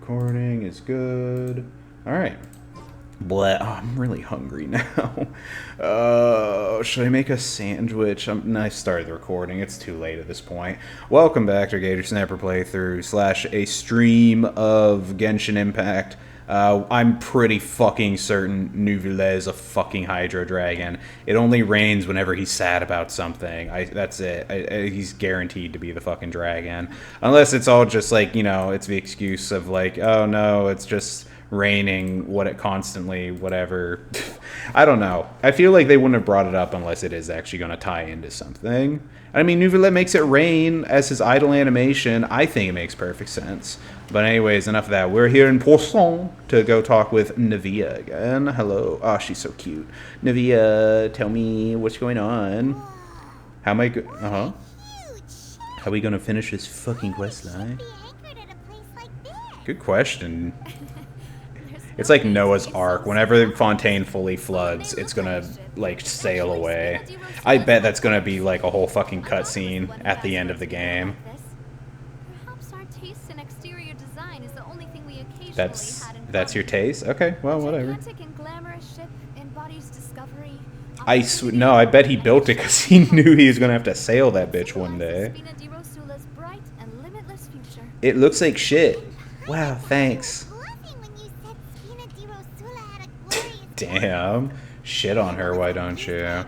recording is good. Alright. Bleh. Oh, I'm really hungry now. Should I make a sandwich? I started the recording. It's too late at this point. Welcome back to Gator Snapper playthrough / a stream of Genshin Impact. I'm pretty fucking certain Nuvile is a fucking Hydro Dragon. It only rains whenever he's sad about something. That's it. He's guaranteed to be the fucking dragon. Unless it's all just like, you know, it's the excuse of like, oh no, it's just raining, whatever. I don't know. I feel like they wouldn't have brought it up unless it is actually going to tie into something. I mean, Nuvile makes it rain as his idle animation. I think it makes perfect sense. But anyways, enough of that. We're here in Poisson to go talk with Navia again. Hello. Oh, she's so cute. Navia, tell me what's going on. How am I How are we going to finish this fucking quest line? Good question. It's like Noah's Ark. Whenever Fontaine fully floods, it's gonna, like, sail away. I bet that's gonna be, like, a whole fucking cutscene at the end of the game. That's your taste? Okay, well, whatever. No, I bet he built it because he knew he was gonna have to sail that bitch one day. It looks like shit. Wow, thanks. Damn. Shit on her, why don't you?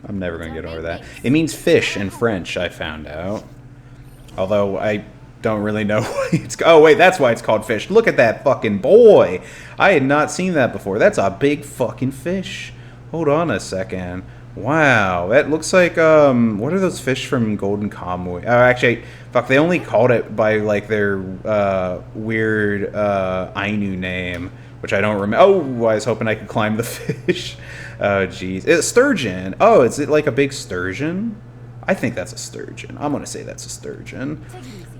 I'm never gonna get over that. It means fish in French, I found out. Although I don't really know why it's... Oh, wait, that's why it's called fish. Look at that fucking boy. I had not seen that before. That's a big fucking fish. Hold on a second. Wow, that looks like, what are those fish from Golden Kamuy? Oh, actually, fuck, they only called it by, like, their, weird, Ainu name, which I don't remember. Oh, I was hoping I could climb the fish. Oh, jeez. It's sturgeon. Oh, is it like a big sturgeon? I think that's a sturgeon. I'm gonna say that's a sturgeon.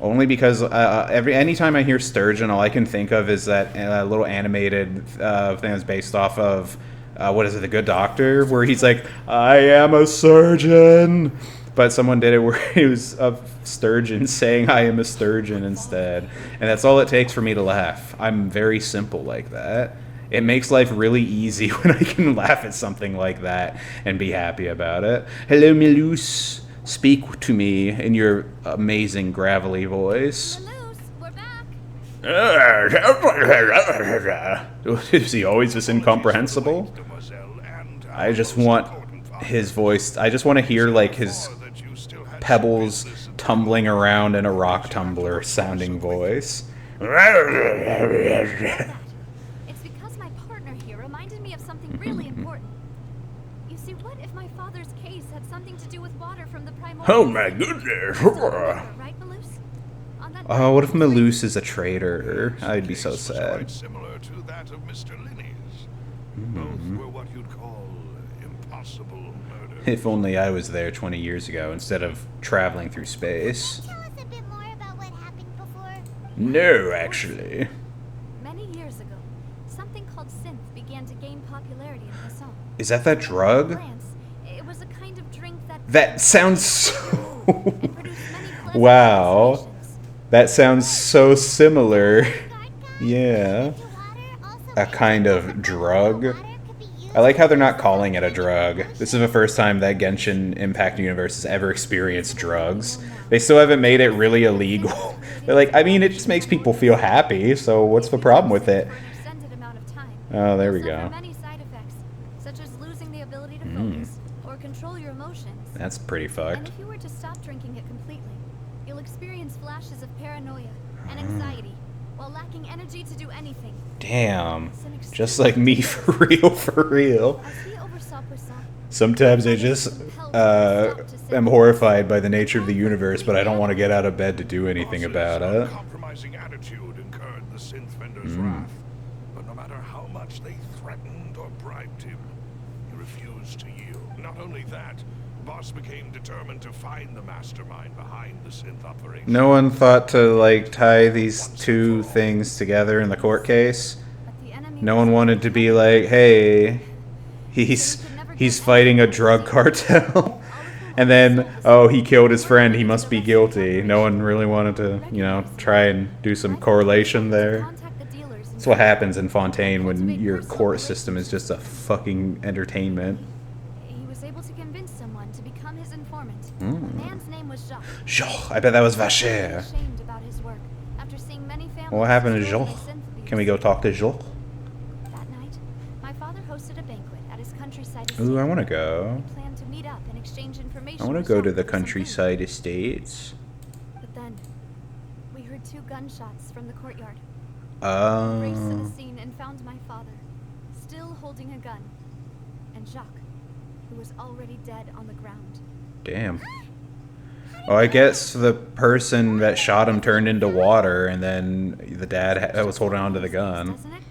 Only because, anytime I hear sturgeon, all I can think of is that little animated, thing that's based off of, what is it, The Good Doctor? Where he's like, I am a surgeon. But someone did it where it was a sturgeon saying I am a sturgeon instead. And that's all it takes for me to laugh. I'm very simple like that. It makes life really easy when I can laugh at something like that and be happy about it. Hello, Melus. Speak to me in your amazing gravelly voice. Is he always this incomprehensible? I just want his voice. I just want to hear, like, his pebbles tumbling around in a rock tumbler sounding voice. It's because my partner here reminded me of something really important. You see, what if my father's case had something to do with water from the primordial... Oh my goodness! Oh, what if Melus is a traitor? I'd be so sad. Similar to that of Mr. Linney's. Both were what you'd call impossible murder. If only I was there 20 years ago instead of traveling through space. Tell us a bit more about what happened before. No, actually. Many years ago, something called synth began to gain popularity in Poisson. Is that drug? It was a kind of drink That sounds so... Wow. That sounds so similar. Yeah. A kind of drug. I like how they're not calling it a drug. This is the first time that Genshin Impact Universe has ever experienced drugs. They still haven't made it really illegal. They're like, I mean, it just makes people feel happy, so what's the problem with it? Oh, there we go. That's pretty fucked. And if you were to stop drinking it completely, you'll experience flashes of paranoia and anxiety while lacking energy to do anything. Damn. Just like me, for real, for real. Sometimes I just am horrified by the nature of the universe, but I don't want to get out of bed to do anything about it. Compromising attitude incurred the synth vendor's wrath, but no matter how much they threatened or bribed him, he refused to yield. Not only that, Boss became determined to find the mastermind behind the synth operation. No one thought to, like, tie these two things together in the court case? No one wanted to be like, hey, he's fighting a drug cartel. And then, oh, he killed his friend, he must be guilty. No one really wanted to, you know, try and do some correlation there. That's what happens in Fontaine when your court system is just a fucking entertainment. He was able to convince someone to become his informant. The man's name was Jacques. Jacques, I bet that was Vacher. Ashamed about his work after seeing many families. What happened to destroyed Jacques? by synth Can we go talk to Jacques? That night, my father hosted a banquet at his countryside estate. Ooh, I want to go. We planned to meet up and exchange information. I want to with go to Jacques the for some food. countryside estates. But then, we heard 2 gunshots from the courtyard. I raced to the scene and found my father, still holding a gun, and Jacques, who was already dead on the ground. Damn. Oh, I guess the person that shot him turned into water, and then the dad was holding on to the gun. Doesn't it?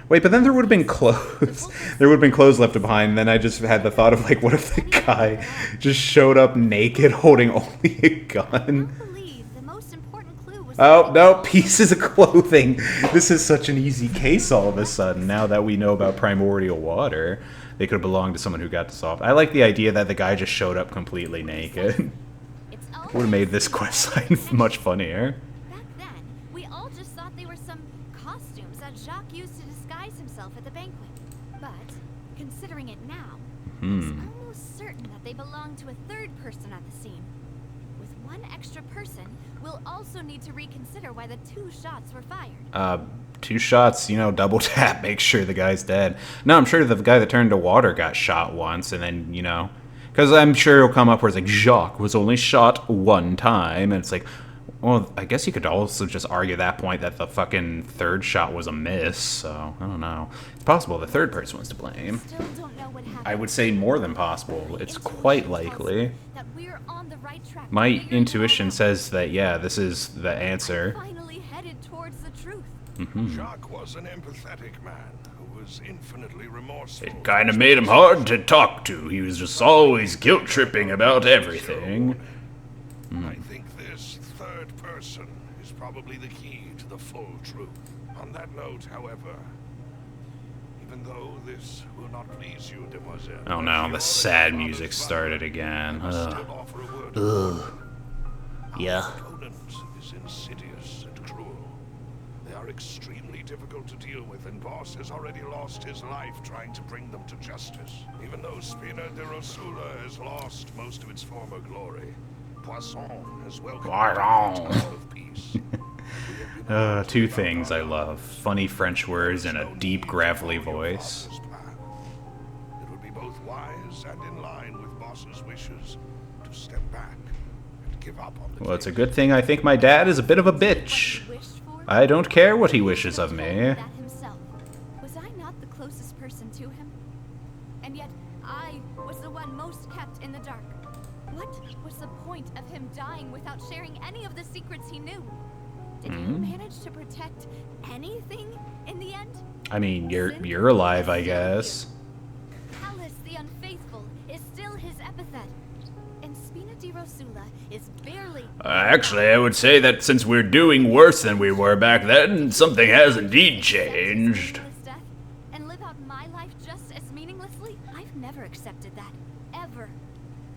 Wait, but then there would have been clothes. There would have been clothes left behind. And then I just had the thought of, like, what if the guy just showed up naked holding only a gun? I believe the most important clue was. Oh, no, pieces of clothing. This is such an easy case all of a sudden, now that we know about primordial water. They could have belonged to someone who got dissolved. I like the idea that the guy just showed up completely naked. It's all Would have made this quest line much funnier. Back then, we all just thought they were some costumes that Jacques used to disguise himself at the banquet. But, considering it now, it's almost certain that they belong to a third person at the scene. With one extra person, we'll also need to reconsider why the 2 shots were fired. 2 shots, you know, double tap, make sure the guy's dead. No, I'm sure the guy that turned to water got shot once, and then, you know, because I'm sure it'll come up where it's like, Jacques was only shot 1 time, and it's like, well, I guess you could also just argue that point that the fucking 3rd shot was a miss, so, I don't know. It's possible the 3rd person was to blame. Still don't know what happened. I would say more than possible. It's quite likely. That we're on the right track. My Figuring it intuition all out. says that, yeah, this is the answer. Finally headed towards the truth. Jacques was an empathetic man who was infinitely remorseful. It kind of made him hard to talk to. He was just always guilt-tripping about everything. I think this 3rd person is probably the key to the full truth. On that note, however, even though this will not please you, demoiselle. Oh no, the sad music started again. Still offer a word. Ugh. Our Yeah. opponent is insidious and cruel. They are extremely difficult to deal with, and Boss has already lost his life trying to bring them to justice. Even though Spina de Rosula has lost most of its former glory, Poisson has welcomed Poisson. the time of peace. 2 things I love. Funny French words and a deep, gravelly voice. It would be both wise and in line with Boss's wishes to step back and give up on the Well, it's a good thing I think my dad is a bit of a bitch. What he wished for? I don't care what he wishes of me. That himself. Was I not the closest person to him? And yet, I was the one most kept in the dark. What was the point of him dying without sharing any of the secrets he knew? Did he manage to protect anything in the end? I mean, you're alive, I guess. Pallas the Unfaithful is still his epithet. And Spina di Rosula is barely... Actually, I would say that since we're doing worse than we were back then, something has indeed changed. Death and live out my life just as meaninglessly? I've never accepted that. Ever.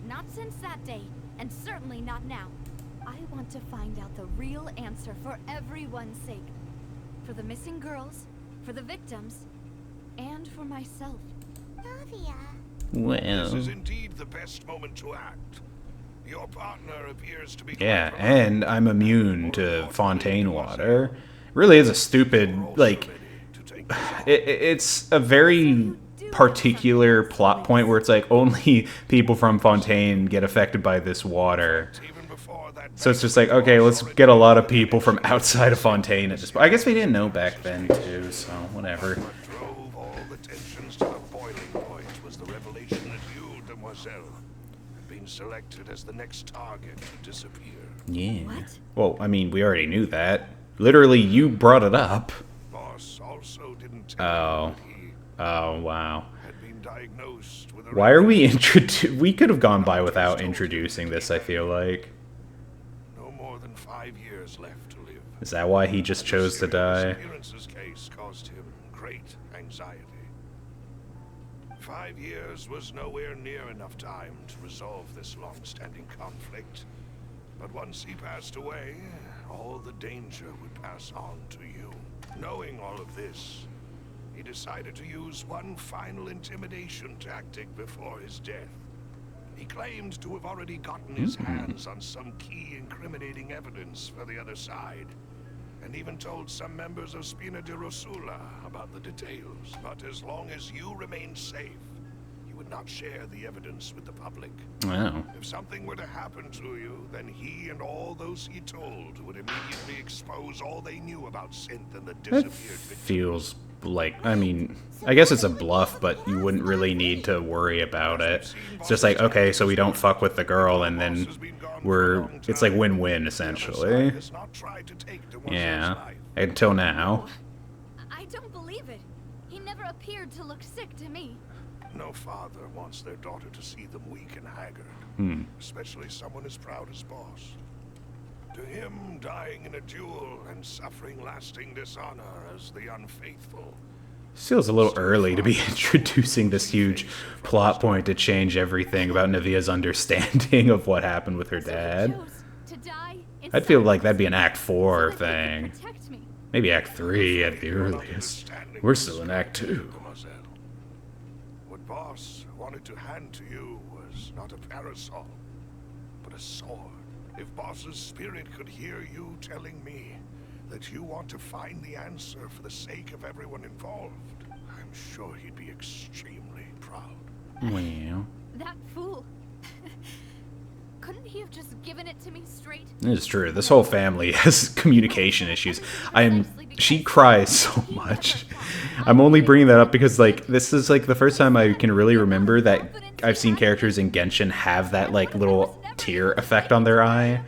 Not since that day, and certainly not now. I want to find out the real answer for everyone's sake. For the missing girls, for the victims, and for myself. Navia. This Well, is indeed the best moment to act. Your partner appears to be yeah, quite and I'm immune to Fontaine water. Really is a stupid, like, it's a very particular plot point where it's like only people from Fontaine get affected by this water. even before that. So it's just like, okay, let's get a lot of people from outside of Fontaine at this point. I guess we didn't know back then, too, so whatever. What drove all the tensions to the boiling point was the revelation that you, demoiselle, had been selected as the next target to disappear. Yeah. What? Well, I mean, we already knew that. Literally, you brought it up. Boss also didn't tell Oh. you that he Oh, wow. had been diagnosed with a Why are we We could have gone by without introducing this, I feel like. no more than 5 years left to live. Is that why he just chose to die? Appearance's case caused him great anxiety. 5 years was nowhere near enough time to resolve this long-standing conflict. But once he passed away, all the danger would pass on to you. Knowing all of this, he decided to use one final intimidation tactic before his death. He claimed to have already gotten his hands on some key incriminating evidence for the other side, and even told some members of Spina di Rosula about the details. But as long as you remained safe, he would not share the evidence with the public. Wow. If something were to happen to you, then he and all those he told would immediately expose all they knew about Synth and the That disappeared victim. feels like, I mean, I guess it's a bluff, but you wouldn't really need to worry about it. It's just like, okay, so we don't fuck with the girl, and then it's like win-win, essentially. Yeah, until now. I don't believe it. He never appeared to look sick to me. No father wants their daughter to see them weak and haggard, especially someone as proud as Boss. To him, dying in a duel and suffering lasting dishonor as the unfaithful. Feels a little early to be introducing this huge plot point to change everything about Navia's understanding of what happened with her dad. To die I'd feel like that'd be an Act 4 thing. Maybe Act 3 at the earliest. We're still in Act 2. What Boss wanted to hand to you was not a parasol, but a sword. If Boss's spirit could hear you telling me that you want to find the answer for the sake of everyone involved, I'm sure he'd be extremely proud. Well, That fool. Couldn't he have just given it to me straight? it's true. This whole family has communication issues. She cries so much. I'm only bringing that up because, like, this is, like, the first time I can really remember that I've seen characters in Genshin have that, like, little tear effect on their eye.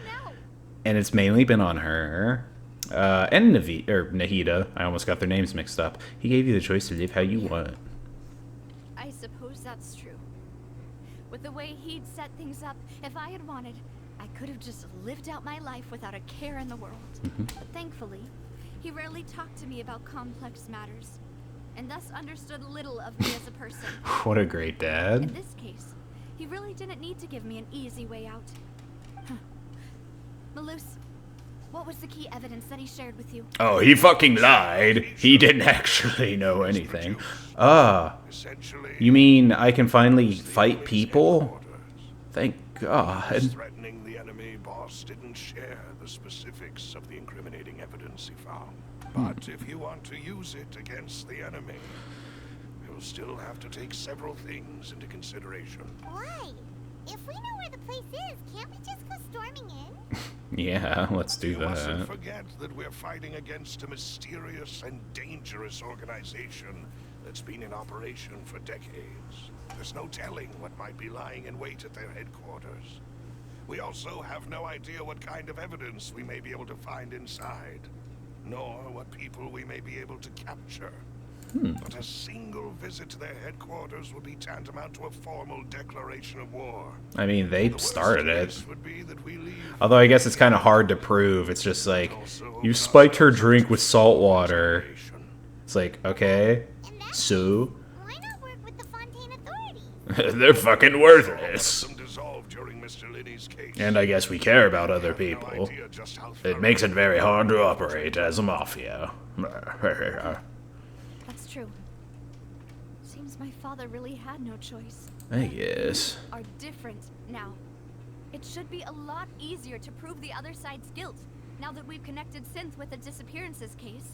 And it's mainly been on her. And Nahida. I almost got their names mixed up. He gave you the choice to live how you want. I suppose that's true. With the way he'd set things up, if I had wanted, I could have just lived out my life without a care in the world. But thankfully, he rarely talked to me about complex matters, and thus understood little of me as a person. What a great dad. In this case, he really didn't need to give me an easy way out. Malus, what was the key evidence that he shared with you? Oh, he fucking lied. He didn't actually know anything. You mean I can finally fight people? Thank God. Threatening the enemy, Boss didn't share the specifics of the incriminating evidence he found. But if you want to use it against the enemy, you'll still have to take several things into consideration. Why? If we know where the place is, can't we just go storming in? Yeah, let's do You mustn't that. forget that we're fighting against a mysterious and dangerous organization that's been in operation for decades. There's no telling what might be lying in wait at their headquarters. We also have no idea what kind of evidence we may be able to find inside, nor what people we may be able to capture. But a single visit to their headquarters would be tantamount to a formal declaration of war. I mean, they The worst started it. case would be that we leave. Although I guess it's kind of hard to prove. It's just like, you spiked her drink with salt water. It's like, okay, In that so? why not work with the Fontaine authorities? They're fucking worthless. Some dissolved during Mr. Liddy's case. And I guess we care about other No people. idea just how It thorough makes it very hard to operate as a mafia. That's true. Seems my father really had no choice. I guess. Are different now. It should be a lot easier to prove the other side's guilt, now that we've connected Synth with the disappearances case.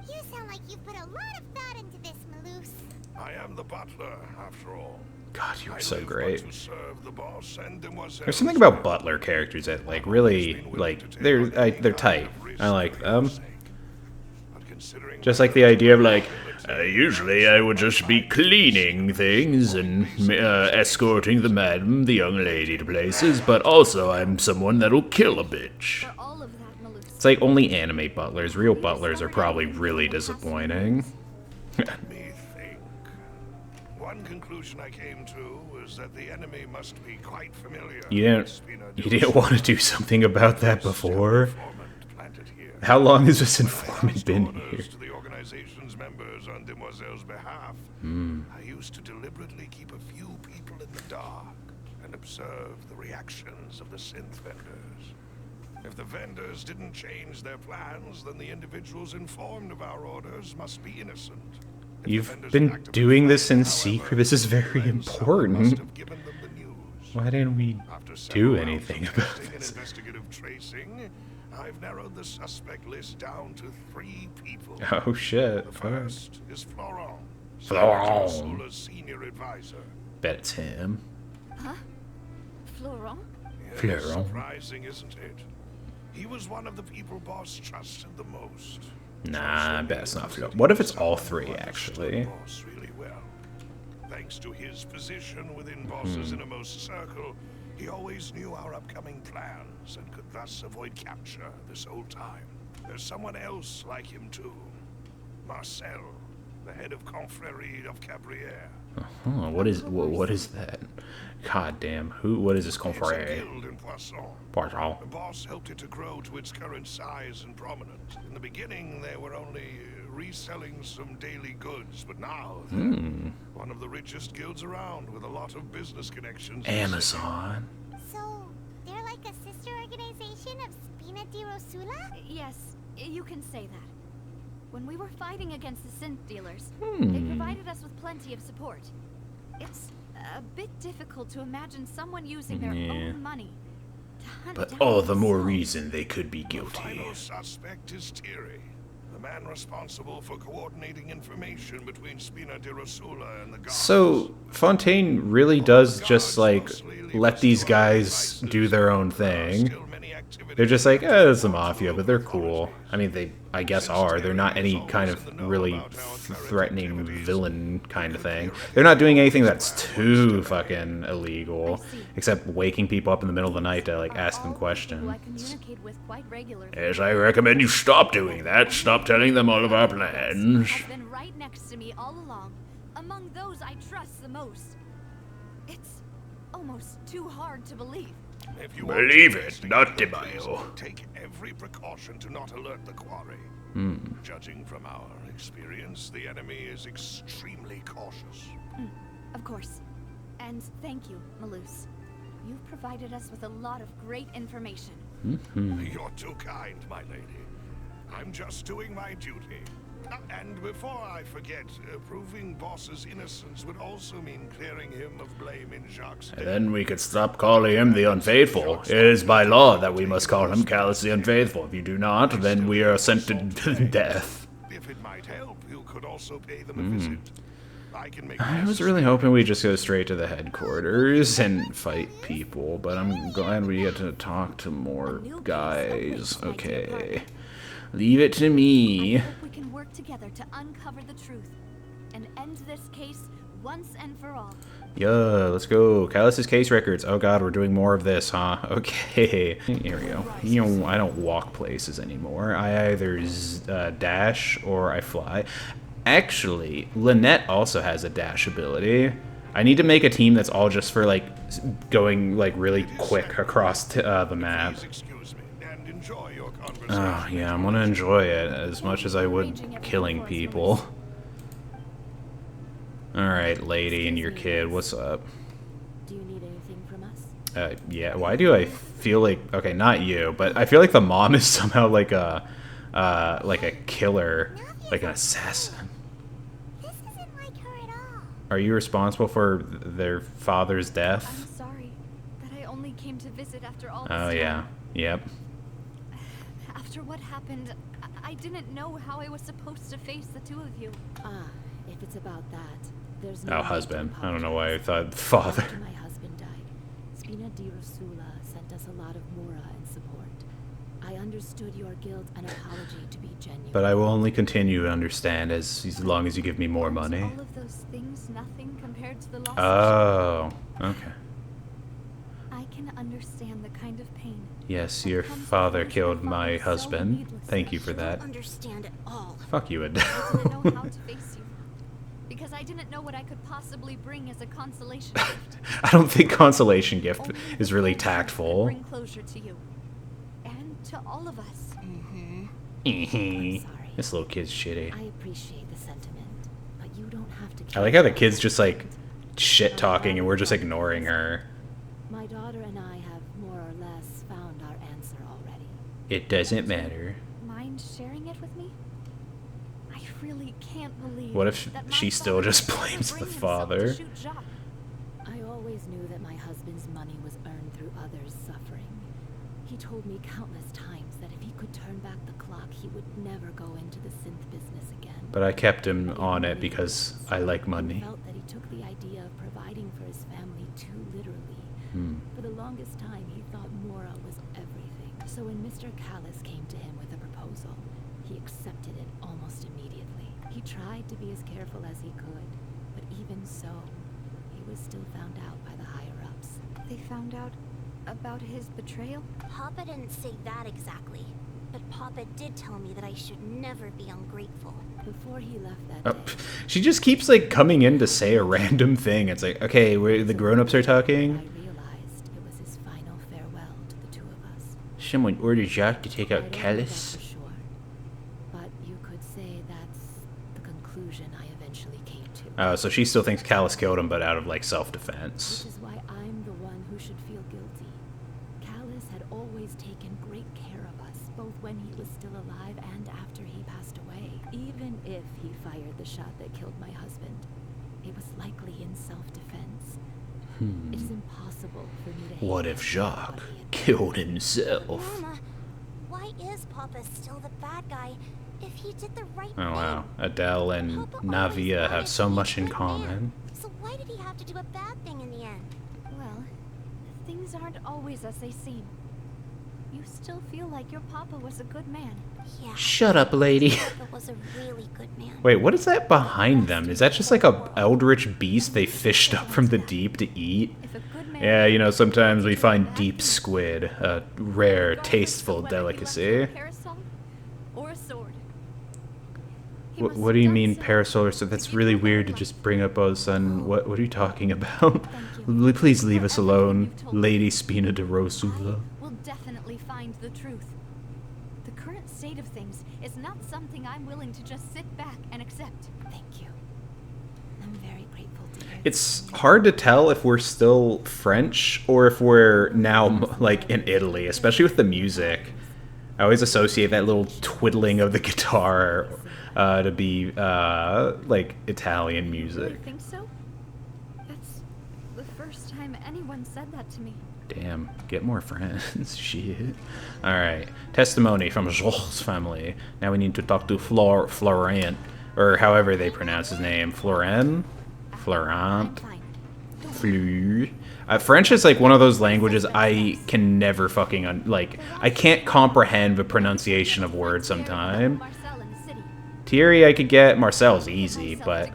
You sound like you've put a lot of thought into this, Malus. I am the butler, after all. God, you I are so live but great. to serve the boss and demoiselles. There's something about Butler characters that, like, really, like, they're tight. I like them. But considering Just like the idea of, like, usually I would just be cleaning things and escorting the young lady to places, but also I'm someone that'll kill a bitch. For all of that, Malus. It's like only anime butlers. Real butlers are probably really disappointing. Let me think. One conclusion I came to was that the enemy must be quite familiar. You with Spina di didn't want to do something about that before? informant planted here. How long has this informant been here? Orders to the organization's Resistance members on Demoiselle's behalf, I used to deliberately keep a few people in the dark and observe the reactions of the synth vendors. If the vendors didn't change their plans, then the individuals informed of our orders must be innocent. If the You've vendors been actively doing this in fight, secret. however, This is very then someone must important. have given them the news. Why didn't we After do several rounds anything of about testing and this? investigative tracing, I've narrowed the suspect list down to 3 people. Oh shit. The Fuck. first is Florent, Florent. Sula's senior advisor. Bet it's him. Huh? Florent? Yes, Florent. surprising, isn't it? He was one of the people Boss trusted the most. Nah, I bet it's not Florent. What if it's all 3 actually? Boss really well. Thanks to his position within Boss's innermost circle, he always knew our upcoming plans and could thus avoid capture this whole time. There's someone else like him too. Marcel, the head of Confrérie of Cabrières. Huh, what is that? God damn. What is this It's a confrere? guild in Poisson. Poisson. The boss helped it to grow to its current size and prominence. In the beginning, they were only reselling some daily goods, but now they're one of the richest guilds around with a lot of business connections. Amazon. So, they're like a sister organization of Spina di Rosula? Yes, you can say that. When we were fighting against the synth dealers, they provided us with plenty of support. It's a bit difficult to imagine someone using their Yeah. own money to hunt But down all the more Marcel. reason they could be The guilty. final suspect is Thierry, the man responsible for coordinating information between Spina di Rosula and the guards. So Fontaine really does just like let these guys do their own thing. They're just like, it's a mafia, but they're cool. I mean, they, I guess, are. They're not any kind of really threatening villain kind of thing. They're not doing anything that's too fucking illegal, except waking people up in the middle of the night to, like, ask them Who I questions. communicate with quite regularly. Yes, I recommend you stop doing that. Stop telling them all of our plans. Has been right next to me all along, among those I trust the most. It's almost too hard to believe. If you want Believe to it, investigate not the deny case, you. Take every precaution to not alert the quarry. Judging from our experience, the enemy is extremely cautious. Of course. And thank you, Malus. You've provided us with a lot of great information. You're too kind, my lady. I'm just doing my duty. And before I forget, proving Boss's innocence would also mean clearing him of blame in Jacques' death. Then we could stop calling him the Unfaithful. It is by law that we must call him Callus the Unfaithful. If you do not, then we are sent to death. If it might help, you could also pay them a visit. I can make I was really hoping we'd just go straight to the headquarters and fight people, but I'm glad we get to talk to more guys. Okay. Leave it to I me. hope we can work together to uncover the truth and end this case once and for all. Yeah, let's go. Callus's case records. Oh god, we're doing more of this, huh? Okay. Here we go. You know, I don't walk places anymore. I either dash or I fly. Actually, Lynette also has a dash ability. I need to make a team that's all just for, like, going, like, really quick across the map. Please excuse me and enjoy your conversation. Oh, yeah, I'm gonna enjoy it as much as I would killing people. Alright, lady and your kid, what's up? Do you need anything from us? Yeah, why do I feel like... Okay, not you, but I feel like the mom is somehow like a killer, like an assassin. This isn't like her at all. Are you responsible for their father's I'm death? sorry that I only came to visit after all this Oh, time. yeah. Yep. After what happened, I didn't know how I was supposed to face the two of you. Ah, if it's about that, there's no Oh, need to husband. I don't know why I apologize. thought father. After my husband died, Spina di Rosula sent us a lot of mura and support. I understood your guilt and apology to be genuine. But I will only continue to understand as long as you give me more money. All of those things, nothing compared to the loss. Oh, okay. I can understand the kind of pain. Yes, your father killed my husband. Thank you for that. Understand it all. Fuck you, I Adele. didn't know how to face you. Because I didn't know what I could possibly bring as a consolation gift. I don't think consolation gift Only is the really closure could tactful. Bring closure to you. And to all of us. I'm Hee sorry. This little kid's shitty. I appreciate the sentiment, but you don't have to. I like how the kid's just like shit talking and we're just ignoring her. My daughter and I have more or less found our answer already. It doesn't matter. Mind sharing it with me? I really can't believe. What if that my she still father just would blames bring the himself father? to shoot Jacques. I always knew that my husband's money was earned through others' suffering. He told me countless times that if he could turn back the clock, he would never go into the synth business again. But I kept him on it because I like money. I felt that he took the idea of providing for his family too literally. For the longest time, he thought Mora was everything. So when Mr. Callis came to him with a proposal, he accepted it almost immediately. He tried to be as careful as he could, but even so, he was still found out by the higher-ups. They found out about his betrayal? Papa didn't say that exactly, but Papa did tell me that I should never be ungrateful. Before he left that Oh, day, she just keeps like coming in to say a random thing. It's like, okay, the grown-ups are I talking. realized it was his final farewell to the two of us. Someone ordered Jacques to take I out don't know that Callis. for sure, but you could say that's the conclusion I eventually came to. Oh, so she still thinks Callis killed him, but out of like Which self-defense. is why I'm the one who should feel guilty. Callis had always taken great care of us, both when he was still alive and after he passed away. Even if he fired the shot that killed my husband, it was likely in self-defense. It is impossible for me to hate What if him for Jacques what he had killed himself? Mama, why is Papa still the bad guy if he did the right Oh thing? wow, Adele and Papa always Navia wanted have so to be a much in good man. common. So why did he have to do a bad thing in the end? Well, things aren't always as they seem. You still feel like your papa was a good man. Yeah, Shut up, lady. Papa was a really good man. Wait, what is that behind them? Is that just like a eldritch beast they fished up from the deep to eat? If a good man Yeah, you know, sometimes we find deep squid, a rare, tasteful delicacy. A parasol or a sword. He must What do have you done mean so parasol or so? That's really weird to just bring up all of a sudden. What are you talking about? Thank Please leave For us everything alone, you've told me. Lady Spina de Rosula. I will definitely find the truth. The current state of things is not something I'm willing to just sit back and accept. Thank you. I'm very grateful to hear It's hard to tell if we're still French or if we're now like in Italy, especially with the music. I always associate that little twiddling of the guitar to be like Italian You music. really think so? That's the first time anyone said that to me. Damn, get more friends. Shit. Alright. Testimony from Joel's family. Now we need to talk to Florent. Or however they pronounce his name. Florent? I'm Florent? fine. Fleur. French is like one of those languages I can never fucking I can't comprehend the pronunciation of words sometimes. Marcel in the city. Thierry I could get. Marcel's easy, but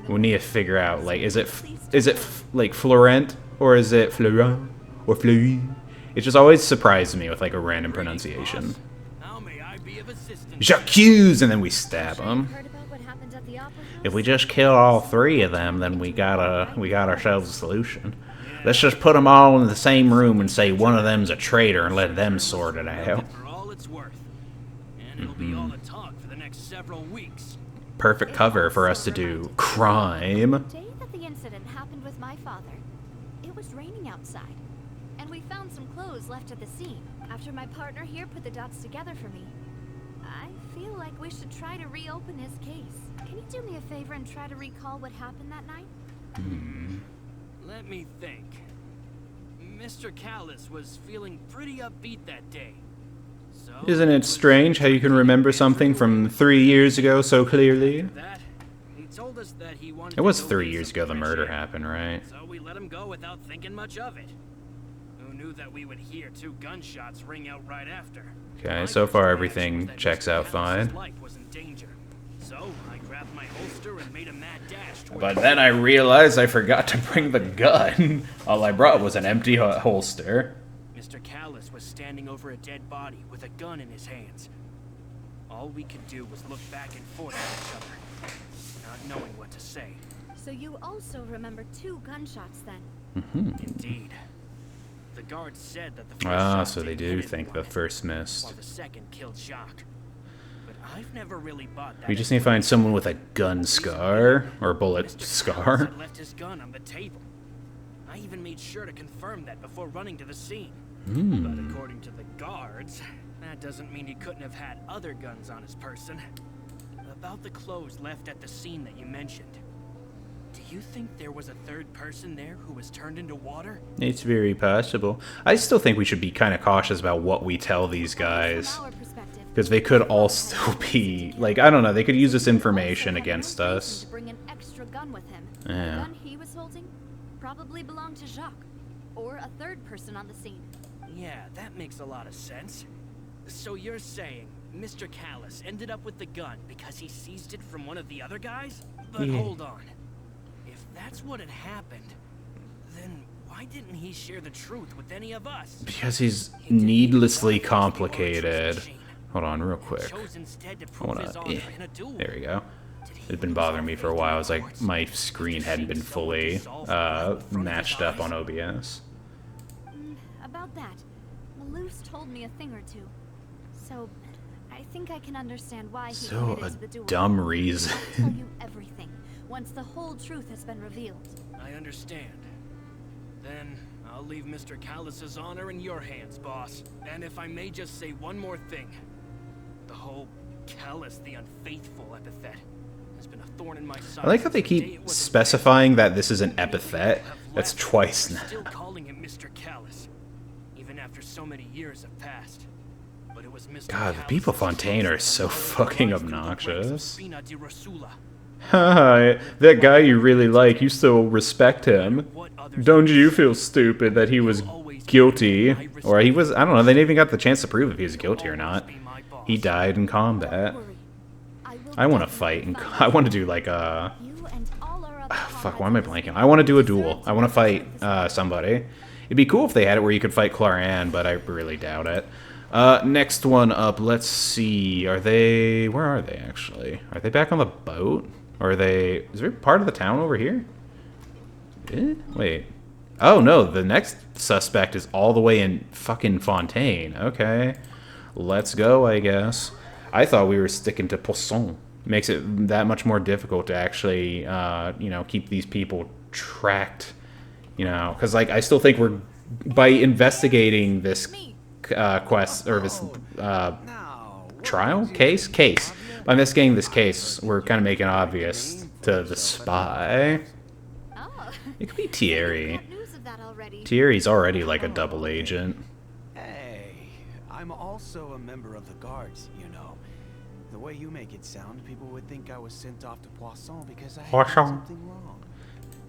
we need to figure out like is it like Florent or is it Florent or Fleury? It just always surprises me with like a random pronunciation. How may I be of assistance? Jacques, and then we stab him. Heard about what happened at the opera house? If we just kill all three of them, then we got ourselves a solution. Let's just put them all in the same room and say one of them's a traitor and let them sort it out. For all it's worth. And it'll be all the talk for the next several weeks. Perfect cover for us to do crime. The day that the incident happened with my father, it was raining outside, and we found some clothes left at the scene. After my partner here put the dots together for me, I feel like we should try to reopen his case. Can you do me a favor and try to recall what happened that night? Let me think. Mr. Callis was feeling pretty upbeat that day. So Isn't it strange how you can remember something from 3 years ago so clearly? that he told us that he wanted It was to go 3 get years some ago the fresh murder air. happened, right? So we let him go without thinking much of it. Who knew that we would hear 2 gunshots ring out right after? Okay, My so first far reaction everything was that checks Mr. out Callis' fine. life was in danger. So I grabbed my holster and made a mad dash toward But the then I realized I forgot to bring the gun. All I brought was an empty holster. Mr. Callis was standing over a dead body with a gun in his hands. All we could do was look back and forth at each other, not knowing what to say. So you also remember 2 gunshots then? Indeed. The guards said that the first Ah, shot so they didn't do hit think the anyone, first while missed. the second killed Jacques. But I've never really bought that. We just need to find someone with a gun scar or a bullet Mr. scar. Callis had left his gun on the table. I even made sure to confirm that before running to the scene. But according to the guards, that doesn't mean he couldn't have had other guns on his person. About the clothes left at the scene that you mentioned. Do you think there was a third person there who was turned into water? It's very possible. I still think we should be kind of cautious about what we tell these guys. From our perspective, Because they could all still be, like, I don't know, they could use this information also had against no reason us. to bring an extra gun with him. Yeah. The gun he was holding probably belonged to Jacques, or a third person on the scene. Yeah, that makes a lot of sense. So you're saying Mr. Callis ended up with the gun because he seized it from one of the other guys? But Yeah. hold on. If that's what had happened, then why didn't he share the truth with any of us? Because he's He didn't needlessly even want us to be complicated. machine. Hold on, real He quick. chose instead to I prove wanna, his honor in a duel. there we go. Did he It's been lose bothering all me for a faith in while. the It's like courts? my screen hadn't been fully matched up on OBS. About that, Malus told me a thing or two. So, I think I can understand why he So committed a to the duel. dumb I'll reason. tell you everything once the whole truth has been revealed. I understand. Then I'll leave Mr. Callis's honor in your hands, boss. And if I may just say one more thing. The whole Callis the Unfaithful epithet has been a thorn in my side. I like how they since the day keep it was specifying that this is an invented. epithet. Have That's left, twice we're now. still calling him Mr. Callis, even after so many years have passed. But it was Mr. God, the people of Callis's Fontaine are choice so that fucking arrived through the ranks of obnoxious. Spina di Rosula. Haha, that guy you really like, you still respect him. Don't you feel stupid that he was guilty? Or he was, I don't know, they didn't even got the chance to prove if he was guilty or not. He died in combat. Don't worry. I will I want to definitely fight, and find I want to do like a... you and all our other Fuck, why am I comrades blanking? I want to do a duel. I want to fight somebody. It'd be cool if they had it where you could fight Claran, but I really doubt it. Next one up, let's see. Are they... Where are they, actually? Are they back on the boat? Or are they... Is there part of the town over here? Wait. Oh, no, the next suspect is all the way in fucking Fontaine. Okay. Let's go, I guess. I thought we were sticking to Poisson. Makes it that much more difficult to actually, you know, keep these people tracked. You know, because, like, I still think we're... By investigating this quest, or this trial? Case? By investigating this case, we're kind of making it obvious to the spy. Oh, It could be Thierry. got news of that already. Thierry's already like a double agent. Hey, I'm also a member of the guards, you know. The way you make it sound, people would think I was sent off to Poisson because I had done Poisson. something wrong.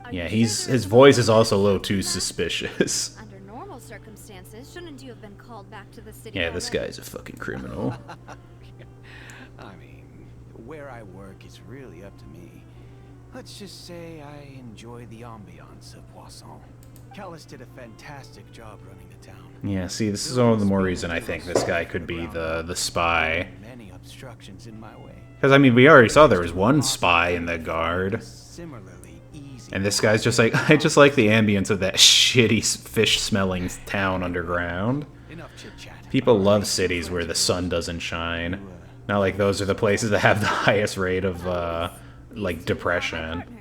Are Yeah, you sure his there's voice no is also a little connection too to that? suspicious. Under normal circumstances, shouldn't you have been called back to the city? Yeah, this already? guy's a fucking criminal. I mean, where I work is really up to me. Let's just say I enjoy the ambiance of Poisson. Callis did a fantastic job running the town. Yeah, see, this is all the more reason I think this guy could be the spy. Many obstructions in my way. Because, I mean, we already saw there was one spy in the guard. Similarly easy. And this guy's just like, I just like the ambience of that shitty fish-smelling town underground. Enough chit-chat. People love cities where the sun doesn't shine. Not like those are the places that have the highest rate of, like, depression. Partners.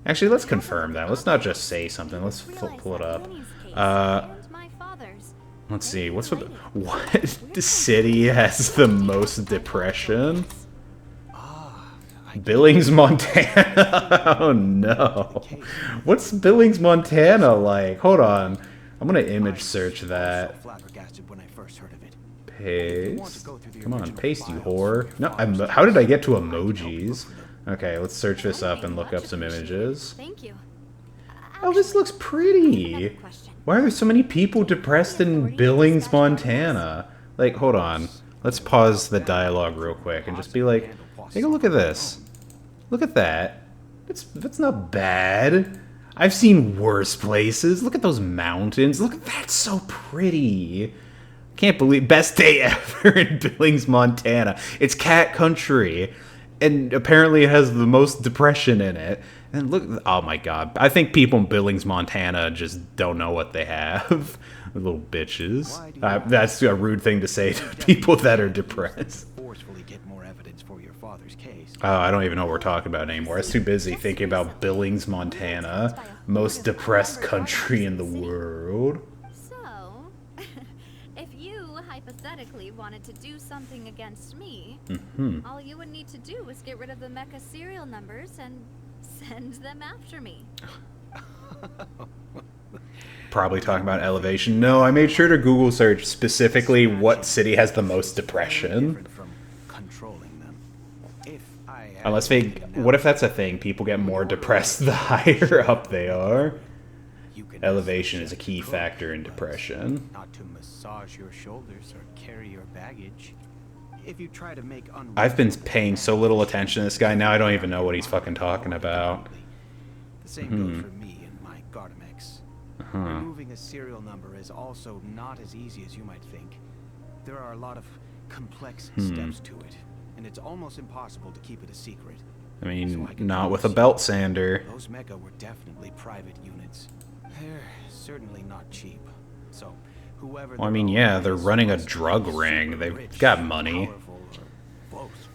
Actually, let's confirm that. Let's not just say something. Let's Realize pull it that up. Winnie's case and my father's. Let's see. What's with what city has the most depression? Billings, Montana. Oh no. What's Billings, Montana like? Hold on. I'm gonna image search that. Flabbergasted when I first heard of it. Paste. Come on, paste, you whore. No, how did I get to emojis? Okay, let's search this up and look up some images. Thank you. Oh, this looks pretty. Question. Why are there so many people depressed in Billings, Montana? Like, hold on. Let's pause the dialogue real quick and just be like, take a look at this. Look at that. That's not bad. I've seen worse places. Look at those mountains. Look at that, so pretty. Can't believe, best day ever in Billings, Montana. It's cat country, and apparently it has the most depression in it. And look, oh my god. I think people in Billings, Montana just don't know what they have. Little bitches. That's a rude thing to say to people that are depressed. Forcefully get more for your father's case. Oh, I don't even know what we're talking about anymore. I was too busy thinking about Billings, Montana, most depressed country in the world. So, if you hypothetically wanted to do something against me, all you would need to do was get rid of the mecha serial numbers and send them after me. Probably talking about elevation. No, I made sure to Google search specifically what city has the most depression. Different from controlling them. If I had Unless they, what if that's a thing? People get more depressed the higher up they are. you can Elevation is a suggest key you could, factor in but depression. Not to massage your shoulders or carry your baggage. If you try to make I've been paying so little attention to this guy now I don't even know what he's fucking talking about. The same goes for me and my Gardamex. Removing a serial number is also not as easy as you might think. There are a lot of complex steps to it, and it's almost impossible to keep it a secret. I mean, So I can not with a promise belt you, sander. Those mecha were definitely private units. They're certainly not cheap. So, whoever Well, I the mean, owner yeah, they're is running a must be drug super ring. They've rich, got money. powerful, or both.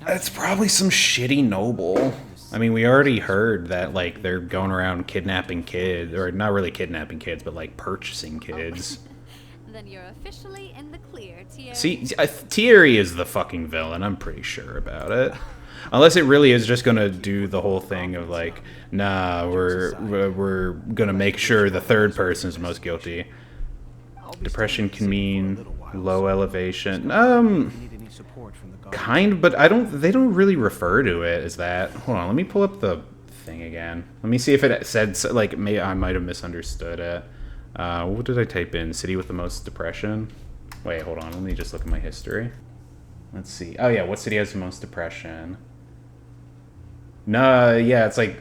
That's probably some shitty noble. I mean, we already heard that, like, they're going around kidnapping kids, or not really kidnapping kids, but, like, purchasing kids. Then you're officially in the clear, Thierry. See, Thierry is the fucking villain. I'm pretty sure about it. Unless it really is just gonna do the whole thing of like, nah, we're gonna make sure the third person is most guilty. Depression can mean low elevation. Kind, but they don't really refer to it as that. Hold on, let me pull up the thing again. Let me see if it said, like, I might have misunderstood it. What did I type in? City with the most depression? Wait, hold on, let me just look at my history. Let's see. Oh yeah, what city has the most depression? No, yeah, it's like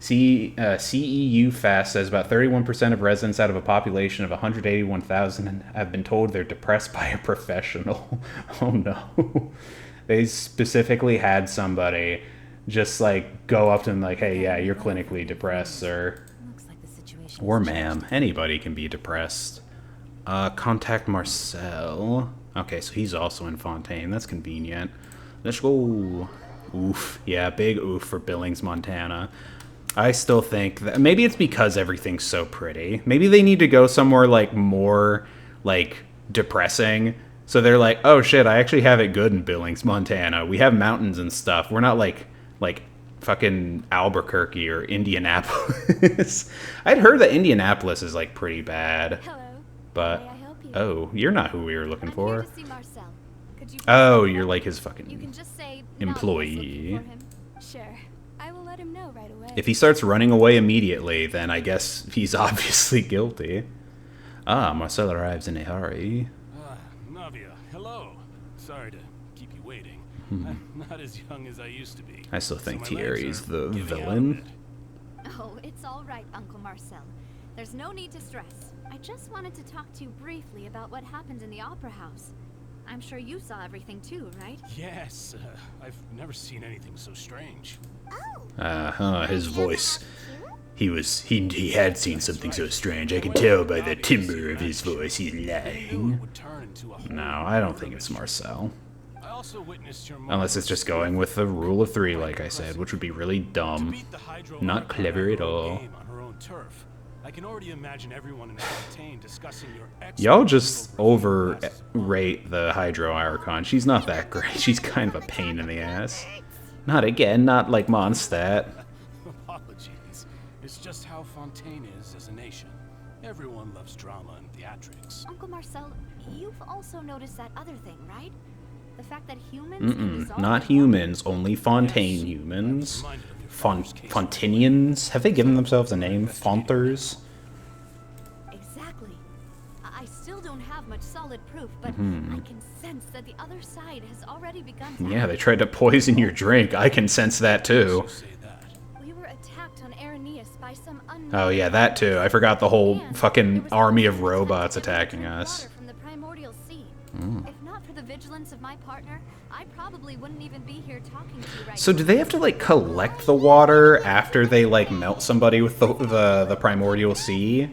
CEU Fast says about 31% of residents out of a population of 181,000 have been told they're depressed by a professional. Oh no. They specifically had somebody just like go up to them like, hey, yeah, you're clinically depressed, sir. Looks like the situation. Or ma'am. Anybody can be depressed. Contact Marcel. Okay, so he's also in Fontaine. That's convenient. Let's go. Oof. Yeah, big oof for Billings, Montana. I still think that maybe it's because everything's so pretty. Maybe they need to go somewhere like more like depressing. So they're like, oh shit, I actually have it good in Billings, Montana. We have mountains and stuff. We're not like fucking Albuquerque or Indianapolis. I'd heard that Indianapolis is like pretty bad. Hello. But May I help you? oh, you're not who we were looking I'm for. here to see Marcel. Could you Oh, please- you're like his You fucking can just say employee. Nali was looking for him. Sure. I will let him know right away. If he starts running away immediately, then I guess he's obviously guilty. Ah, Marcel arrives in a hurry. Navia, hello. Sorry to keep you waiting. I'm not as young as I used to be. I still think so my Thierry's legs are the giving out a villain. bit. Oh, it's all right, Uncle Marcel. There's no need to stress. I just wanted to talk to you briefly about what happened in the Opera House. I'm sure you saw everything too, right? Yes, I've never seen anything so strange. His voice. He had seen something so strange. I could tell by the timbre of his voice he's I knew it lying. would turn into a whole No, I don't think it's Marcel. I also witnessed your Unless it's just going with the rule of three, like I said, which would be really To dumb. beat the Hydro Not Archon clever at on her own all. game on her own turf. I can already imagine everyone in Fontaine discussing your Y'all excellent just over last month. overrate the Hydro Archon. She's not that great. She's kind of a pain in the ass. Not again, not like Mondstadt. Apologies. It's just how Fontaine is as a nation. Everyone loves drama and theatrics. Uncle Marcel, you've also noticed that other thing, right? The fact that humans can dissolve Not in humans, only Fontaine humans. Reminded of your father's case. Fontinians? Have they given themselves a name? Fonters? Exactly. I still don't have much solid proof, but I can sense that the other side has already begun to Yeah, they tried to poison your drink. I can sense that too. You say that. We were attacked on Arrhenius by some unknown. Oh yeah, that too. I forgot the whole And there fucking was army also of an attempt robots to attacking drink us. water from the primordial sea. If not for the vigilance of my partner, I probably wouldn't even be here talking to you right So now. do they have to like collect the water after they like melt somebody with the primordial sea,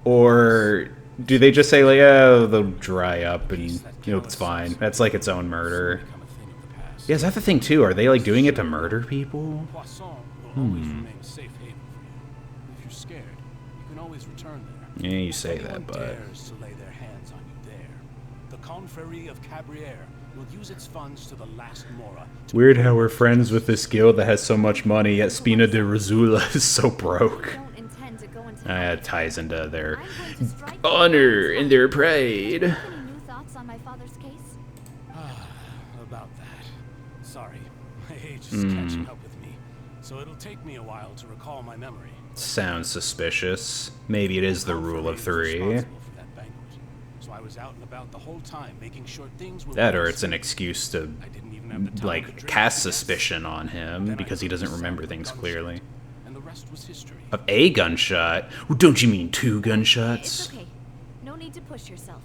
or do they just say like, oh, they'll dry up and you know it's fine? That's like its own murder. Become a thing of the past. Yeah, is that the thing too? Are they like doing it to murder people? Poisson will always remain a safe haven for you. If you're scared, you can always return there. Yeah, you say Anyone that, but dares to lay their hands on you there. The Confrérie of Cabrières will use its funds to the last Mora. weird how we're friends with this guild that has so much money, yet Spina de Rosula is so broke. Don't intend to go into It ties into their I'm going to strike honor and their pride. Any new thoughts on my father's case? About that. Sorry, my age is catching up with me, so it'll take me a while to recall my memory. Sounds suspicious. Maybe it is the rule of Confrérie was three. responsible for that banquet, so I was out and about the whole time, making sure things were. That or well it's an excuse to I didn't even have the time to like drink cast to guess. suspicion on him Then I because he heard doesn't the sound remember of a things gunshot, clearly. And the rest was history. Of a gunshot? Well, don't you mean 2 It's gunshots? okay. No need to push yourself.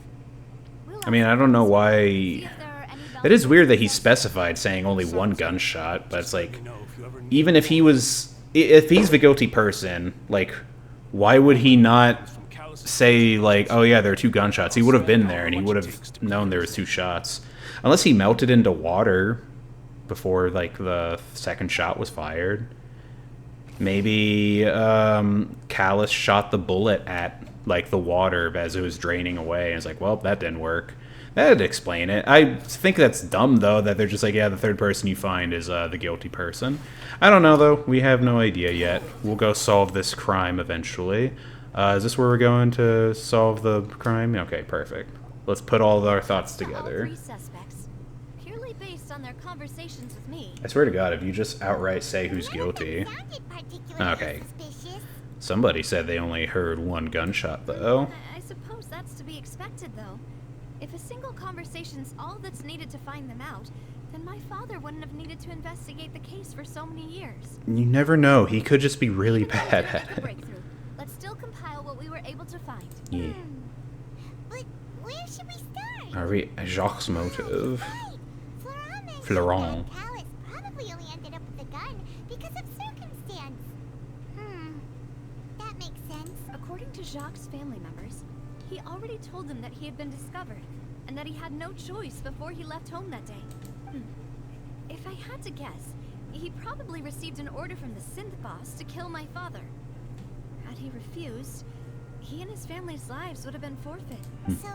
We'll I mean, ask I don't know around, why. see if there are any It is weird that he valuables. specified saying only 1 gunshot, but it's like, You know, if you ever need even if he was, if he's the guilty person, like, why would he not from Callus' say like, oh yeah, there are 2 gunshots? He would have been there and he would have known there was 2 shots, unless he melted into water before like the second shot was fired. Maybe Callus shot the bullet at like the water as it was draining away, and it's like, well, that didn't work. That'd explain it. I think that's dumb though, that they're just like, yeah, the third person you find is the guilty person. I don't know though. We have no idea yet. We'll go solve this crime eventually. Is this where we're going to solve the crime? Okay, perfect. Let's put all of our thoughts To all together. 3 suspects, purely based on their conversations with me. I swear to God, if you just outright say who's guilty. Okay. Somebody said they only heard 1 gunshot though. I suppose that's to be expected, though. If a single conversation's all that's needed to find them out, then my father wouldn't have needed to investigate the case for so many years. You never know. He could just be really Even though bad there was at a it. breakthrough, let's still compile what we were able to find. Yeah. But where should we start? Are we Jacques' motive? Right. Florent Florent. mentioned that Callus probably only ended up with the gun because of circumstance. That makes sense. According to Jacques' family members, he already told them that he had been discovered, and that he had no choice before he left home that day. If I had to guess, he probably received an order from the synth boss to kill my father. Had he refused, he and his family's lives would have been forfeit. So,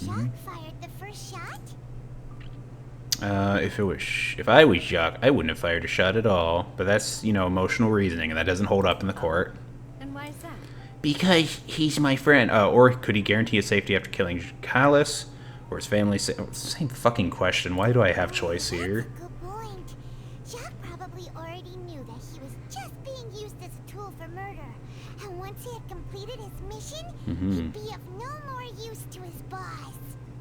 Jacques fired the first shot? If I was Jacques, I wouldn't have fired a shot at all. But that's, you know, emotional reasoning, and that doesn't hold up in the court. And why is that? Because he's my friend. Or could he guarantee his safety after killing Callus? Or his family? Same fucking question. Why do I have choice here? That's a good point. Jacques probably already knew that he was just being used as a tool for murder. And once he had completed his mission, he'd be of no more use to his boss.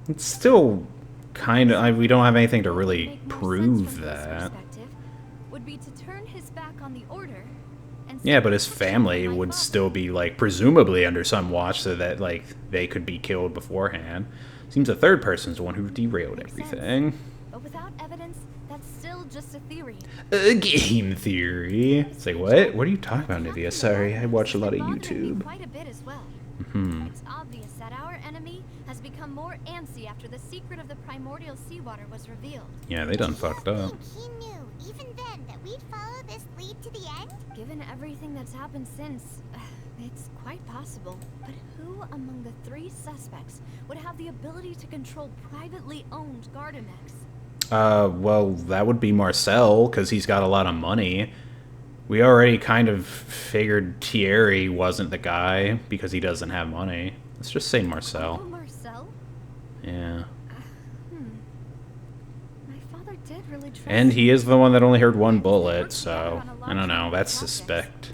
It's still kind of. We don't have anything to What would really make more sense prove from his that. perspective would be to turn his back on the order. And Yeah, but simply his protect family my would father. still be, like, presumably under some watch so that, like, they could be killed beforehand. Seems the third person's the one who derailed Makes sense. everything. But without evidence, that's still just a theory. A game theory. It's like, what? What are you talking about, Nivea? Sorry, I watch a lot of YouTube. Quite a bit as well. It's obvious that our enemy has become more antsy after the secret of the primordial seawater was revealed. Yeah, they done fucked up. think he knew, even then, that we'd follow this lead to the end? Given everything that's happened since, it's quite possible. But who among the 3 suspects would have the ability to control privately owned Gardamex? Well, that would be Marcel, because he's got a lot of money. We already kind of figured Thierry wasn't the guy, because he doesn't have money. Let's just say Marcel. Oh, Marcel? Yeah. My father did really trust And he is the one that only heard 1 bullet, worked together so on a I don't know. long That's time with suspect.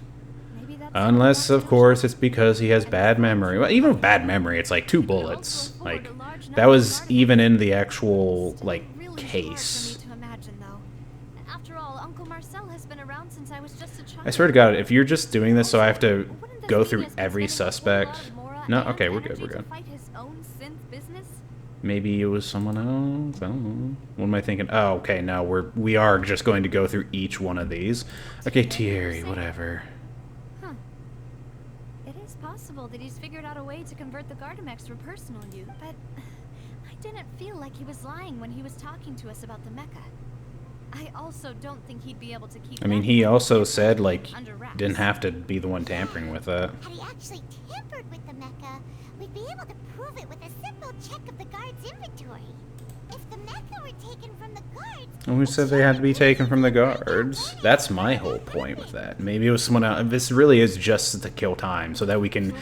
Maybe that's Unless, why of course, it's because he has bad memory. Well, even with bad memory, it's like 2 bullets. Like, that was even in the actual, like, really case. hard for me to imagine, though. After all, Uncle Marcel has been around since I was just a child. I swear to God, if you're just doing this so I have to Wouldn't this go mean through he has been every spending a whole suspect... lot of Mora No, and okay, we're good, energy we're to good. fight his own synth business? Maybe it was someone else. I don't know. What am I thinking? Oh, okay. No, we are just going to go through each one of these. Okay, Thierry, whatever. Huh. It is possible that he's figured out a way to convert the Gardamex for personal use, but I didn't feel like he was lying when he was talking to us about the mecha. I also don't think he'd be able to keep. I mean, that he kind of also information said, like, under wraps. didn't have to be the one tampering with it. Had he actually tampered with the mecha, we'd be able to prove it with a simple check of the guard's inventory. If the mecha were taken from the guards... And who said they had to be taken from the guards? That's my whole point with that. Maybe it was someone else. This really is just to kill time, so that we can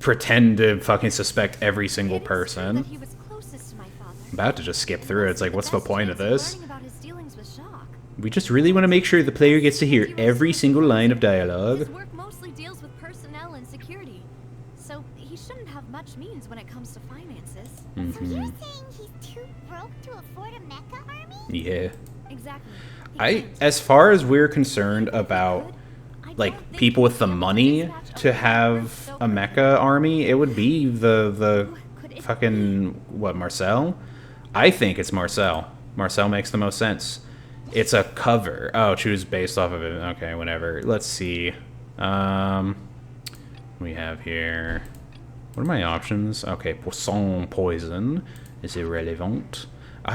pretend to fucking suspect every single person. That he was closest to my father. I'm about to just skip through it. It's like, what's the point of this? Learning about his dealings with Jacques. We just really want to make sure the player gets to hear every single line of dialogue. His work mostly deals with personnel and security, so he shouldn't have much means when it comes to finances. So you're saying he's too broke to afford a mecha army? Yeah. Exactly. He can't. As far as we're concerned about, I like, don't think people with he'd the be able money dispatch to a have so a mecha army, it would be the Could it fucking, what, Marcel? I think it's Marcel. Marcel makes the most sense. It's a cover. Oh, choose based off of it. Okay, whatever. Let's see. We have here... What are my options? Okay, Poisson Poison is irrelevant.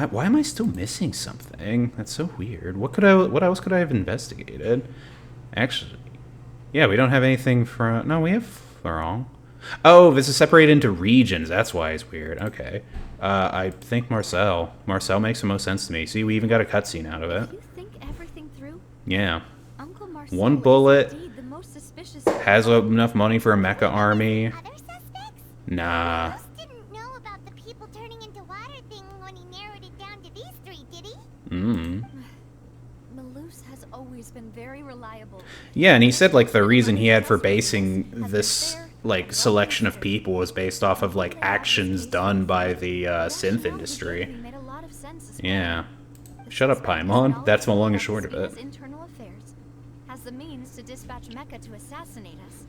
Why am I still missing something? That's so weird. What else could I have investigated? Actually, yeah, we don't have anything from... No, we have wrong. Oh, this is separated into regions. That's why it's weird. Okay. I think Marcel. Marcel makes the most sense to me. See, we even got a cutscene out of it. You think everything through? Yeah. Uncle Marcel One is bullet. indeed the most suspicious. Has enough money for a mecha army. Other suspects? Nah. Most didn't know about the people turning into water thing when he narrowed it down to these three, did he? Malus has always been very reliable. Yeah, and he said, like, the reason he had for basing this, like, selection of people was based off of, like, actions done by the synth industry. Made a lot of sense as well. Yeah. Shut up, Paimon. That's the long and short of it. Has internal affairs, has the means to dispatch Mecha to assassinate us,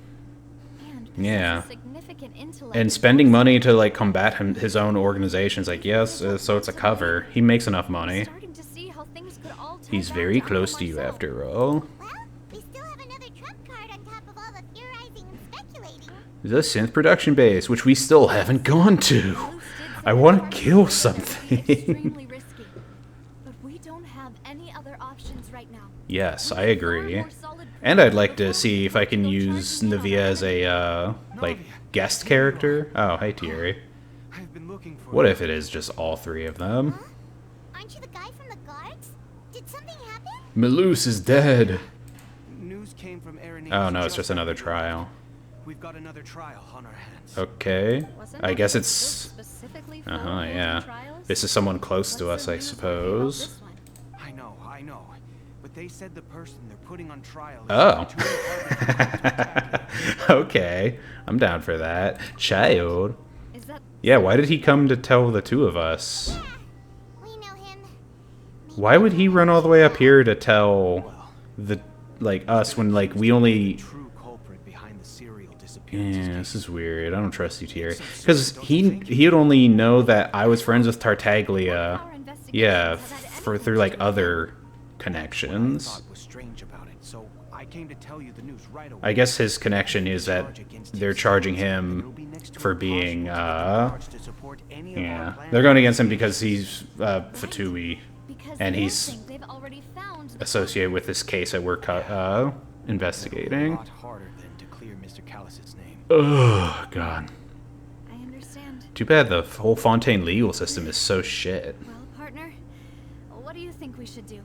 and Yeah. possesses significant intellect And spending money to, like, combat his own organization's like, yes, so it's a cover. He makes enough money. Starting to see how things could all tie He's back very to close Uncle to you Marcel. after all. Well, we still have another trump card on top of all the theorizing and speculating. The synth production base, which we still haven't gone to. Malus did say I that want to Marcel kill would be something. extremely risky, but we don't have any other options right now. Yes, I We need agree. far more solid And I'd proof like to before see we if I can go use charging in on Navia as a, like, guest character. Oh, hey, Thierry. I've been looking for... What if it is just all three of them? Aren't you the guy from the guards? Did something happen? Malus is dead. News came from Aaron. Oh, no, it's just another trial. We've got another trial on our hands. Okay. Wasn't I that guess built it's... specifically for Uh-huh, Golden yeah. Trials? This is someone close to What's us, I the news on about suppose. this one? I know. But they said the person they're putting on trial is Oh. too important to attack him. Okay. I'm down for that. Child. Is that Yeah, why did he come to tell the two of us? We know him. Why would he run all the way up here to tell the, like, us when, like, we only... True culprit behind the serial disappearances. Yeah, this is weird. I don't trust you, Thierry. Because he'd only know that I was friends with Tartaglia. Yeah, through, like, other What I connections. thought was strange about it, so I came to tell you the news right away. I guess his connection is that they're charging him for being, yeah. They're going against him because he's, Fatui. because And they he's think they've already found associated with this case that we're A investigating. lot harder than to clear Mr. Callis's name. Oh, God. I understand. Too bad the whole Fontaine legal system is so shit. Well, partner, what do you think we should do?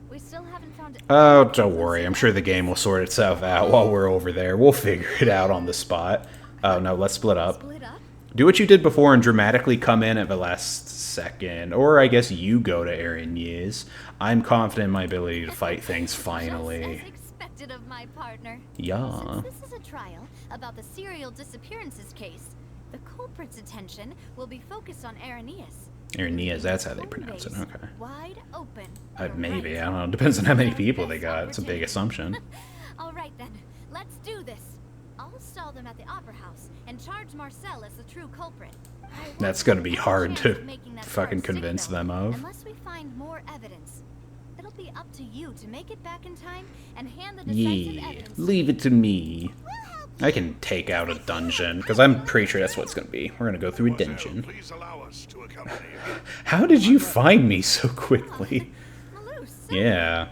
We still haven't found Oh, don't worry. I'm sure the game will sort itself out while we're over there. We'll figure it out on the spot. Oh, no, let's split up. split up. Do what you did before and dramatically come in at the last second. Or I guess you go to Arigny's. I'm confident in my ability to fight things Just finally. as expected of my partner. Yeah. Since this is a trial about the serial disappearances case, the culprit's attention will be focused on Arrhenius. Arigny's, that's how they pronounce it. Okay. Wide open. Maybe. Right. I don't know. Depends on how many people they got. It's a big assumption. All right then, let's do this. I'll stall them at the Opera House and charge Marcel as the true culprit. I won't That's gonna be have a hard chance to of making that fucking charge stick, convince though, them of. Unless we find more evidence. It'll be up to you to make it back in time and hand the decisive Yeah. evidence. Leave it to me. I can take out a dungeon, because I'm pretty sure that's what it's going to be. We're going to go through a dungeon. Please allow us to accompany you. How did you find me so quickly? Malus, Yeah.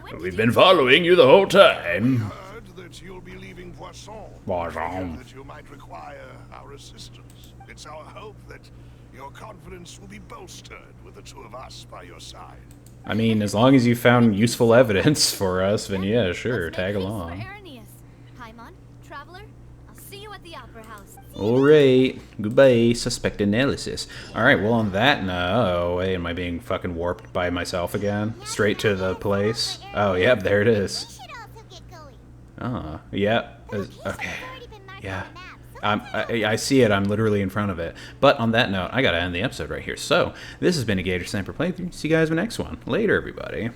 When did We've you been say- following you the whole time. Heard that you'll be leaving Poisson. Poisson. That you might require our assistance. It's our hope that your confidence will be bolstered with the two of us by your side. I mean, as long as you found useful evidence for us, then yeah, sure, Let's tag make haste along. For Arrhenius. Paimon, Traveler, I'll see you at the Opera House. Alright, goodbye, suspect analysis. Alright, well on that note, oh wait, am I being fucking warped by myself again? Straight to the place? Oh, yep, there it We is. should also get going. Ah, yep, The location's okay. already been marked Yeah. on the map, so I see it, I'm literally in front of it. But on that note, I gotta end the episode right here. So, this has been a Gator Sniper playthrough. See you guys in the next one. Later, everybody.